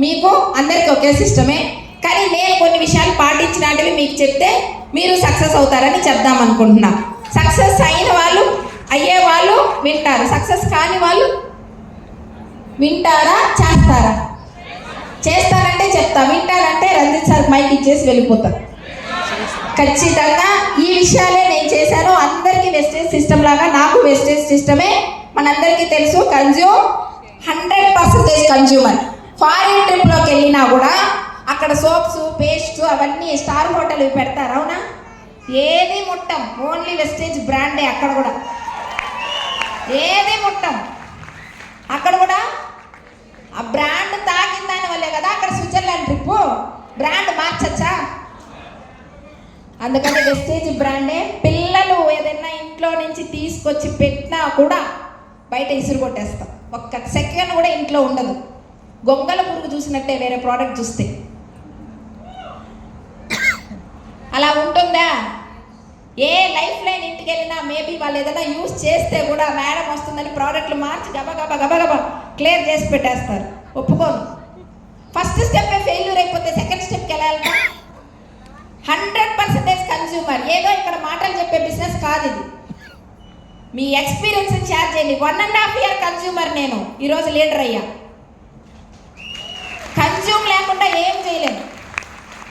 మీకు అందరికీ ఒకే సిస్టమే, కానీ నేను కొన్ని విషయాలు పాటించినవి మీకు చెప్తే మీరు సక్సెస్ అవుతారని చెప్దాం అనుకుంటున్నా. సక్సెస్ అయిన వాళ్ళు, అయ్యే వాళ్ళు వింటారు, సక్సెస్ కాని వాళ్ళు వింటారా చేస్తారా? చేస్తారంటే చెప్తా, వింటారంటే రంజిత్ సార్ మైక్ ఇచ్చేసి వెళ్ళిపోతారు. ఖచ్చితంగా ఈ విషయాలే నేను చేశాను. అందరికీ వెస్టేజ్ సిస్టమ్ లాగా నాకు వెస్టేజ్ సిస్టమే మనందరికీ తెలుసు. 100% కన్జ్యూమర్. ఫారిన్ ట్రిప్లోకి వెళ్ళినా కూడా అక్కడ సోప్స్, పేస్ట్స్ అవన్నీ స్టార్ హోటల్ పెడతారు, అవునా? ఏది ముట్టం, ఓన్లీ వెస్టేజ్ బ్రాండే. అక్కడ కూడా ఏది ముట్టం. అక్కడ కూడా ఆ బ్రాండ్ తాకిన దాని వల్లే కదా అక్కడ స్విట్జర్లాండ్ ట్రిప్. బ్రాండ్ మార్చచ్చా? అందుకని వెస్టేజ్ బ్రాండే. పిల్లలు ఏదైనా ఇంట్లో నుంచి తీసుకొచ్చి పెట్టినా కూడా బయట ఇసురు కొట్టేస్తాం. ఒక్క సెకండ్ కూడా ఇంట్లో ఉండదు. గొంగల పురుగు చూసినట్టే వేరే ప్రోడక్ట్ చూస్తే. అలా ఉంటుందా? ఏ లైఫ్ లైన్ ఇంటికి వెళ్ళినా మేబీ వాళ్ళు ఏదైనా యూజ్ చేస్తే కూడా మేడం వస్తుందని ప్రోడక్ట్లు మార్చి గబగబా గబగబా క్లియర్ చేసి పెట్టేస్తారు. ఒప్పుకోను. ఫస్ట్ స్టెప్ ఫెయిల్యూర్ అయిపోతే సెకండ్ స్టెప్కి ఎలా వెళ్తాం? 100% కన్జ్యూమర్. ఏదో ఇక్కడ మాటలు చెప్పే బిజినెస్ కాదు ఇది. మీ ఎక్స్పీరియన్స్ షేర్ చేయండి. 1.5 year కన్జ్యూమర్ నేను, ఈరోజు లీడర్ అయ్యా. కన్జ్యూమ్ లేకుండా ఏం చేయలేను.